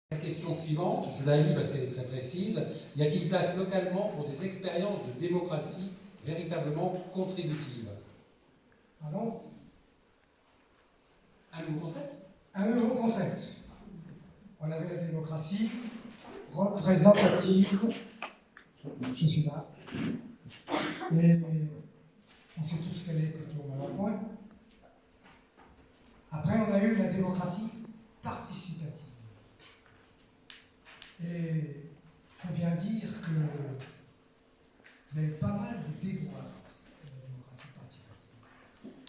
La question suivante, je la lis parce qu'elle est très précise. Y a-t-il place localement pour des expériences de démocratie véritablement contributives? Pardon? Un nouveau concept? Un nouveau concept. On avait la démocratie représentative, je suis là, mais on sait tous qu'elle est plutôt mal en point. Après, on a eu la démocratie participative. Et il faut bien dire que il y a eu pas mal de déboires de la démocratie participative.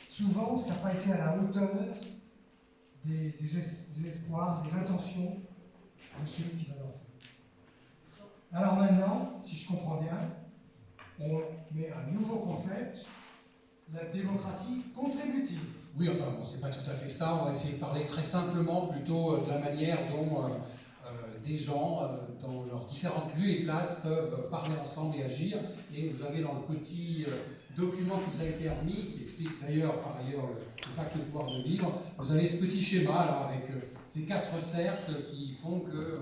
Souvent, ça n'a pas été à la hauteur des espoirs, des intentions de ceux qui l'ont lancé. Alors maintenant, si je comprends bien, on met un nouveau concept, la démocratie contributive. Oui, enfin, bon, c'est pas tout à fait ça. On va essayer de parler très simplement plutôt de la manière dont des gens, dans leurs différentes lieux et places, peuvent parler ensemble et agir. Et vous avez dans le petit document qui vous a été remis, qui explique d'ailleurs, par ailleurs, le pacte de pouvoir de vivre, vous avez ce petit schéma là, avec ces 4 cercles qui font que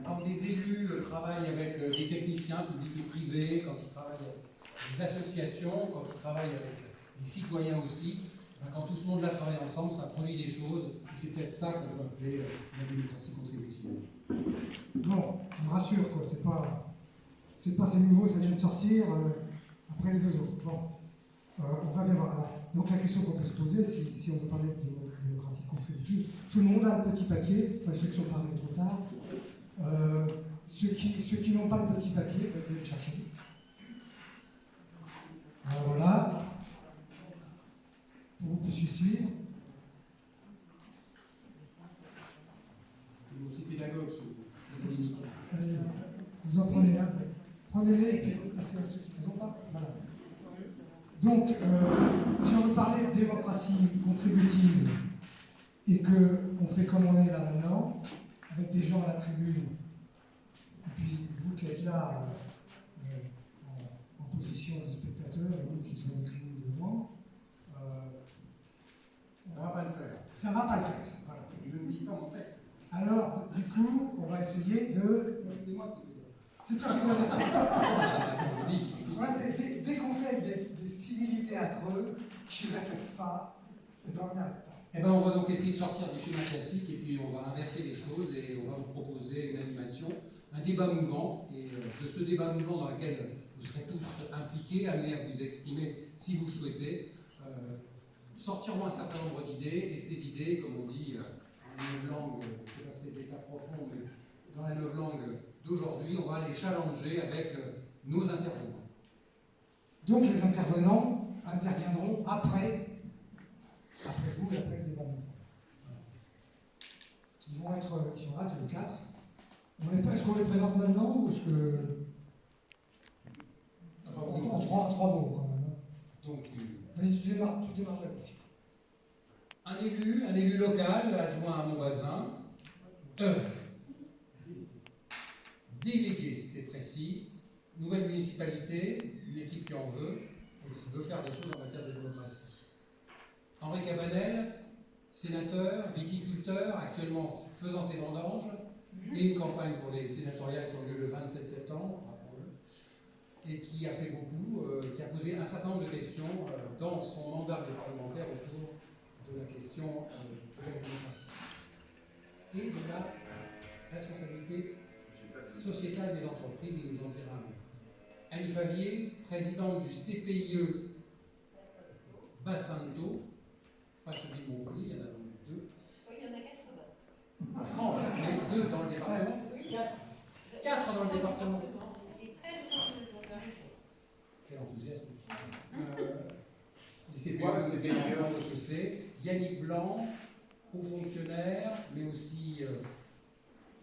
quand des élus travaillent avec des techniciens publics et privés, quand ils travaillent avec des associations, quand ils travaillent avec des citoyens aussi, quand tout ce monde-là travaille ensemble, ça produit des choses, et c'est peut-être ça qu'on peut appeler la démocratie contributive. Bon, je me rassure, quoi, c'est pas ces nouveaux, ça vient de sortir après les 2 autres. Bon, on va bien voir. Alors, donc la question qu'on peut se poser, si on veut parler de démocratie contributive, tout le monde a le petit papier, enfin ceux qui sont parlés trop tard. Ceux qui n'ont pas le petit papier peuvent le chercher. Alors voilà, pour que vous puissiez suivre. Vous aussi pédagogue, Dominique. Vous en prenez là, prenez-les et puis passez à ceux qui ne les ont pas. Voilà. Donc, si on veut parler de démocratie contributive et qu'on fait comme on est là maintenant, avec des gens à la tribune, et puis vous qui êtes là en position de spectateur, et vous qui êtes avec nous devant, ça ne va pas le faire. Ça ne va pas le faire. Voilà. Je ne dis pas mon texte. Alors, du coup, on va essayer de. C'est moi qui C'est toi qui dois dire ça. je dis. Ouais, dès qu'on fait des simili-théâtreux qui ne répètent pas, eh ben, on n'y arrive pas. Eh ben, on va donc essayer de sortir du schéma classique et puis on va inverser les choses et on va vous proposer une animation, un débat mouvant. Et de ce débat mouvant dans lequel vous serez tous impliqués, amenés à vous exprimer si vous le souhaitez, sortiront un certain nombre d'idées et ces idées, comme on dit en novlangue, je ne sais pas si c'est l'état profond, mais dans la novlangue d'aujourd'hui, on va les challenger avec nos intervenants. Donc les intervenants interviendront après vous et après le débat. Ils vont être, ils sont là tous les 4. Est-ce qu'on les présente maintenant ou est-ce que. En 3 mots quand même. Donc, vas-y, tu démarres la gauche. Un élu local, adjoint à mon voisin, délégué, c'est précis, nouvelle municipalité, une équipe qui en veut, et qui veut faire des choses en matière de démocratie. Henri Cabanel, sénateur, viticulteur, actuellement faisant ses vendanges, et une campagne pour les sénatoriales qui ont lieu le 27 septembre, rappelons-le, et qui a fait beaucoup, qui a posé un certain nombre de questions dans son mandat de parlementaire autour de la question de la démocratie et de la responsabilité sociétale des entreprises, il nous en dira un mot. Annie Favier, présidente du CPIE Bassin d'eau, pas celui de Montpellier, il y en a donc 2. Oui, il y en a 80. En France, mais 2 dans le département. Oui, il y a 4 dans le département. Et 13 dans la région. Quel enthousiasme. Les CPIE, c'est bien évidemment ce que c'est. Yannick Blanc, haut fonctionnaire, mais aussi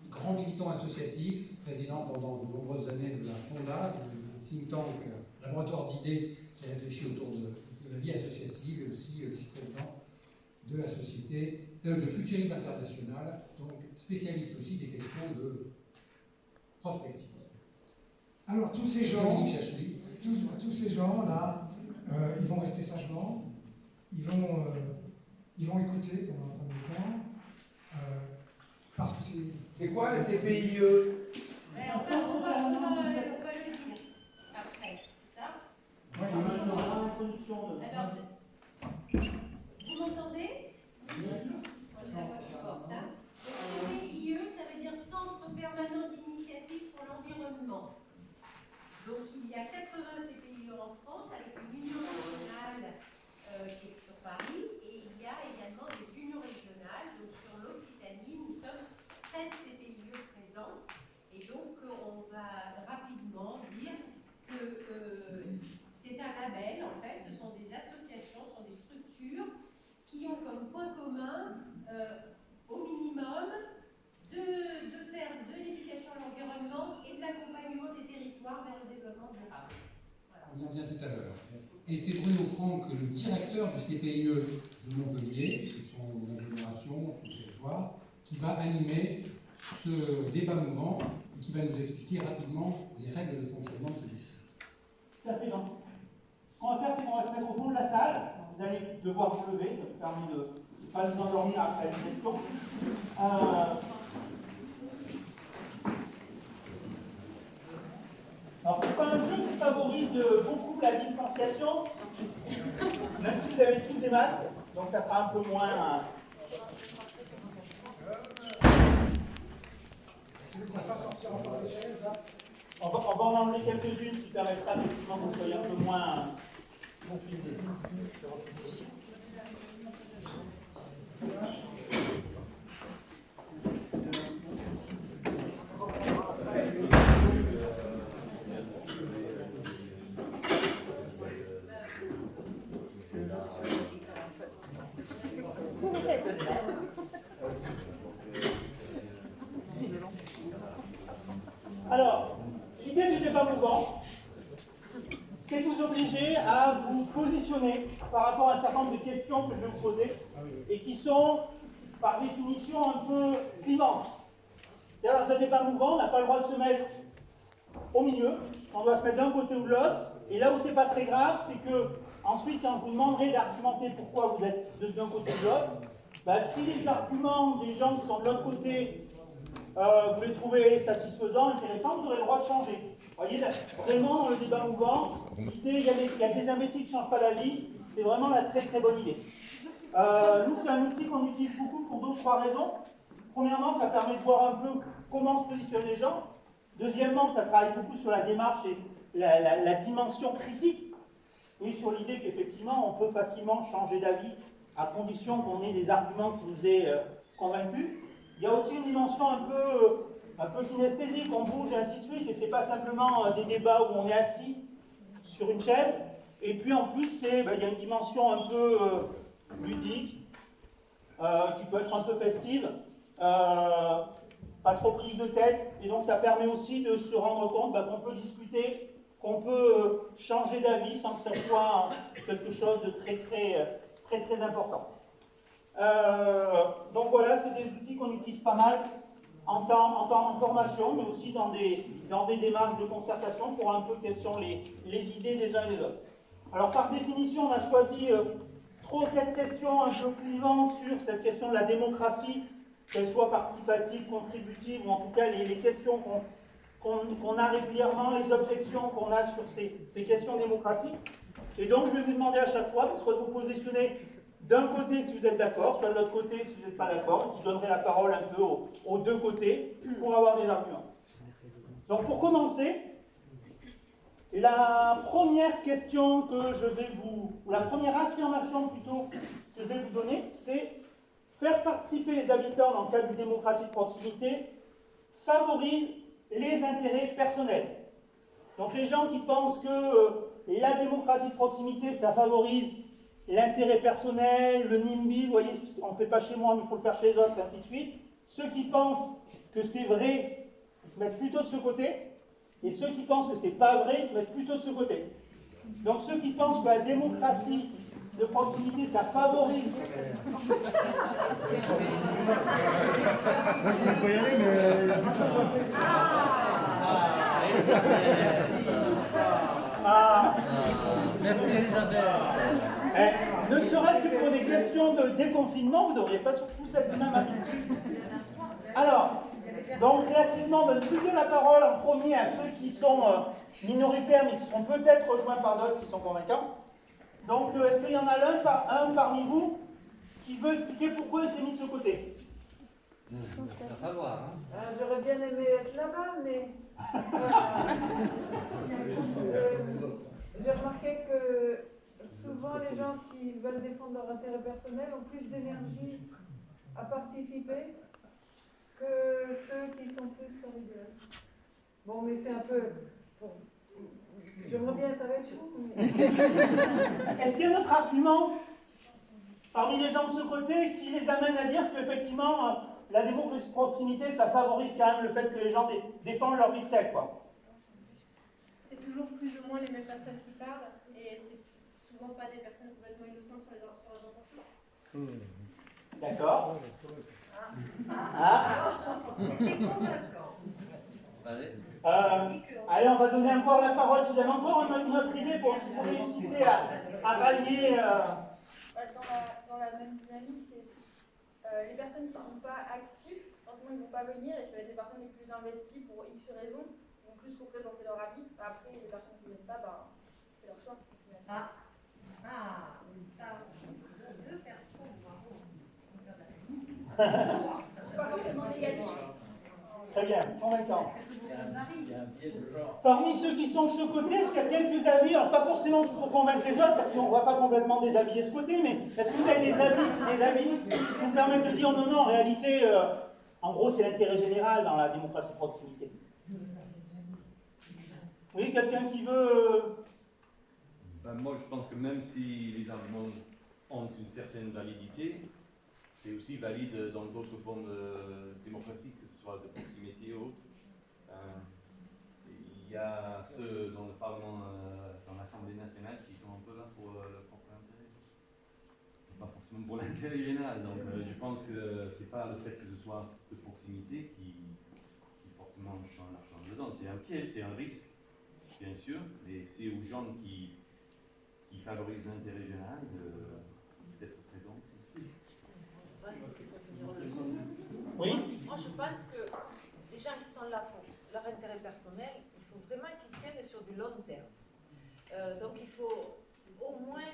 grand militant associatif, président pendant de nombreuses années de la FONDA, du think tank laboratoire d'idées qui réfléchit autour de la vie associative, et aussi vice-président de la société de Futurisme International, donc spécialiste aussi des questions de prospective. Alors tous ces gens, tous ces gens là, ils vont rester sagement, ils vont écouter pendant un premier temps. parce que c'est... C'est quoi le CPIE? Mais on va le dire après, c'est ça? Ouais, Alors, vous m'entendez? Moi, j'ai la voix qui porte. Hein. Le CPIE, ça veut dire Centre Permanent d'Initiative pour l'Environnement. Donc, il y a 80 CPIE en France avec une union régionale qui est sur Paris et il y a également des unions régionales. Donc, sur l'Occitanie, nous sommes 13 CPIE présents et donc on va rapidement dire que c'est un label, en fait, ce sont des associations, ce sont des structures qui ont comme point commun, au minimum, de faire de l'éducation à l'environnement et de l'accompagnement des territoires vers le développement durable. Voilà. On en vient tout à l'heure. Et c'est Bruno Franck, le directeur du CPIE de Montpellier, de son agglomération, son territoire, qui va animer ce débat mouvant et qui va nous expliquer rapidement les règles de fonctionnement de celui-ci. Tout à fait, Jean. Ce qu'on va faire, c'est qu'on va se mettre au fond de la salle. Vous allez devoir vous lever, ça vous permet de ne pas nous endormir après la question. Alors, c'est pas un jeu qui favorise beaucoup la distanciation, même si vous avez tous des masques, donc ça sera un peu moins. On va en enlever quelques-unes qui permettra effectivement que vous soyez un peu moins confinés. Alors, l'idée du débat mouvant, c'est de vous obliger à vous positionner par rapport à un certain nombre de questions que je vais vous poser et qui sont, par définition, un peu clivantes. Dans un débat mouvant, on n'a pas le droit de se mettre au milieu, on doit se mettre d'un côté ou de l'autre. Et là où c'est pas très grave, c'est que ensuite, quand je vous demanderai d'argumenter pourquoi vous êtes d'un côté ou de l'autre, bah, si les arguments des gens qui sont de l'autre côté, vous les trouvez satisfaisants, intéressants, vous aurez le droit de changer. Vous voyez, vraiment, dans le débat mouvant, l'idée, il y a des imbéciles qui ne changent pas d'avis, c'est vraiment la très très bonne idée. Nous, c'est un outil qu'on utilise beaucoup pour deux ou trois raisons. Premièrement, ça permet de voir un peu comment se positionnent les gens. Deuxièmement, ça travaille beaucoup sur la démarche et la dimension critique. Oui, sur l'idée qu'effectivement, on peut facilement changer d'avis à condition qu'on ait des arguments qui nous aient convaincus. Il y a aussi une dimension un peu kinesthésique, on bouge et ainsi de suite, et c'est pas simplement des débats où on est assis sur une chaise. Et puis en plus, il y a une dimension un peu ludique, qui peut être un peu festive, pas trop prise de tête, et donc ça permet aussi de se rendre compte qu'on peut discuter, qu'on peut changer d'avis sans que ça soit quelque chose de très important. Donc voilà, c'est des outils qu'on utilise pas mal en formation, mais aussi dans des démarches de concertation pour un peu quelles sont les idées des uns et des autres. Alors par définition, on a choisi 3 ou 4 questions un peu clivantes sur cette question de la démocratie, qu'elle soit participative, contributive, ou en tout cas les questions qu'on a régulièrement, les objections qu'on a sur ces questions de démocratie. Et donc je vais vous demander à chaque fois, soit de vous positionner d'un côté si vous êtes d'accord, soit de l'autre côté si vous n'êtes pas d'accord, je donnerai la parole un peu aux deux côtés pour avoir des arguments. Donc pour commencer, la première question que je vais ou la première affirmation plutôt que je vais vous donner, c'est faire participer les habitants dans le cadre d'une démocratie de proximité favorise les intérêts personnels. Donc les gens qui pensent que la démocratie de proximité, ça favorise l'intérêt personnel, le NIMBY, vous voyez, on ne fait pas chez moi, mais il faut le faire chez les autres, et ainsi de suite. Ceux qui pensent que c'est vrai, ils se mettent plutôt de ce côté, et ceux qui pensent que c'est pas vrai, ils se mettent plutôt de ce côté. Donc ceux qui pensent que la démocratie de proximité, ça favorise... Il faut y aller, mais... Merci Elisabeth. Ne serait-ce que pour des questions de déconfinement, vous ne devriez pas surtout être du même avis. Alors, donc classiquement, on donne plutôt la parole en premier à ceux qui sont minoritaires, mais qui seront peut-être rejoints par d'autres s'ils sont convaincants. Donc, est-ce qu'il y en a un parmi vous qui veut expliquer pourquoi il s'est mis de ce côté? Ça va voir. Hein. J'aurais bien aimé être là-bas, mais j'ai remarqué que souvent les gens qui veulent défendre leur intérêt personnel ont plus d'énergie à participer que ceux qui sont plus solidaires. Bon, mais c'est un peu... Bon, j'aimerais bien être avec vous, mais... Est-ce qu'il y a un autre argument parmi les gens de ce côté qui les amène à dire qu'effectivement, la démocratie de proximité, ça favorise quand même le fait que les gens défendent leur beefsteak, quoi? C'est toujours plus ou moins les mêmes personnes qui parlent, et c'est souvent pas des personnes complètement innocentes sur les entreprises. D'accord. Allez, on va donner encore la parole. Si vous avez encore une autre idée pour si vous réussissez à rallier... Dans la même dynamique, c'est les personnes qui ne sont pas actives, forcément ils ne vont pas venir, et ça va être les personnes les plus investies pour X raisons, qui vont plus représenter leur avis. Après, les personnes qui ne viennent pas, c'est leur choix. Deux personnes, bravo. C'est pas forcément négatif. Très bien, convaincant. Parmi ceux qui sont de ce côté, est-ce qu'il y a quelques avis, alors pas forcément pour convaincre les autres, parce qu'on ne va pas complètement déshabiller ce côté, mais est-ce que vous avez des avis qui vous permettent de dire non, non, en réalité, en gros, c'est l'intérêt général dans la démocratie de proximité? Oui, quelqu'un qui veut... Moi, je pense que même si les arguments ont une certaine validité, c'est aussi valide dans d'autres formes de démocratie, que ce soit de proximité ou autre. Il y a ceux dans le Parlement, dans l'Assemblée nationale, qui sont un peu là pour leur propre intérêt. Pas forcément pour l'intérêt général. Donc je pense que c'est pas le fait que ce soit de proximité qui forcément change dedans. C'est un piège, c'est un risque, bien sûr, mais c'est aux gens qui favorisent l'intérêt général d'être présents aussi. Oui? Moi, je pense que les gens qui sont là pour leur intérêt personnel, il faut vraiment qu'ils tiennent sur du long terme. Donc, il faut au moins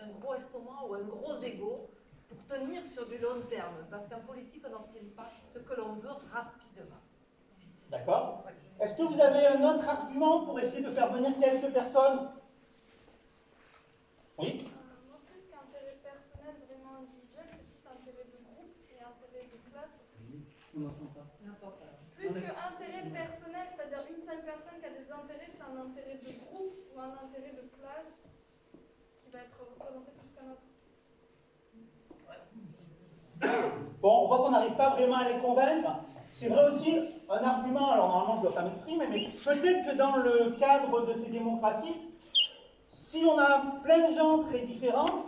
un gros estomac ou un gros ego pour tenir sur du long terme. Parce qu'en politique, on n'obtient pas ce que l'on veut rapidement. D'accord. Est-ce que vous avez un autre argument pour essayer de faire venir quelques personnes? Oui? Moi, plus qu'intérêt personnel vraiment individuel, c'est plus intérêt de groupe et intérêt de classe aussi. On n'entend pas. Plus que intérêt personnel, c'est-à-dire une seule personne qui a des intérêts, c'est un intérêt de groupe ou un intérêt de classe qui va être représenté plus qu'un autre. Bon, on voit qu'on n'arrive pas vraiment à les convaincre. C'est vrai aussi, un argument, alors normalement je ne dois pas m'exprimer, mais peut-être que dans le cadre de ces démocraties, si on a plein de gens très différents,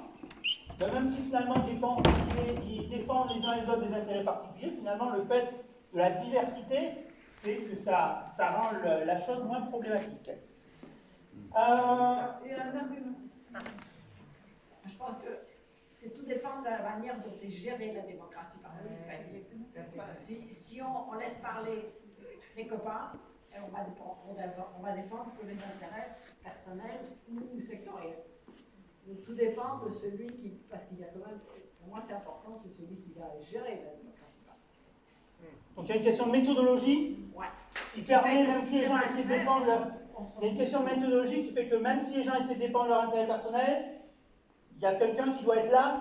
ben même si finalement ils défendent les uns et les autres des intérêts particuliers, finalement le fait de la diversité fait que ça rend la chose moins problématique. Il y a un argument. Je pense que tout dépend de la manière dont est gérée la démocratie participative. Si on laisse parler les copains, on va défendre que les intérêts personnels ou sectoriels. Donc tout dépend de celui qui, parce qu'il y a quand même, pour moi c'est important, c'est celui qui va gérer la démocratie participative. Donc il y a une question de méthodologie qui permet, même si les gens essaient de défendre leur... Il y a une question de méthodologie qui fait que même si les gens essaient de défendre leur intérêt personnel, il y a quelqu'un qui doit être là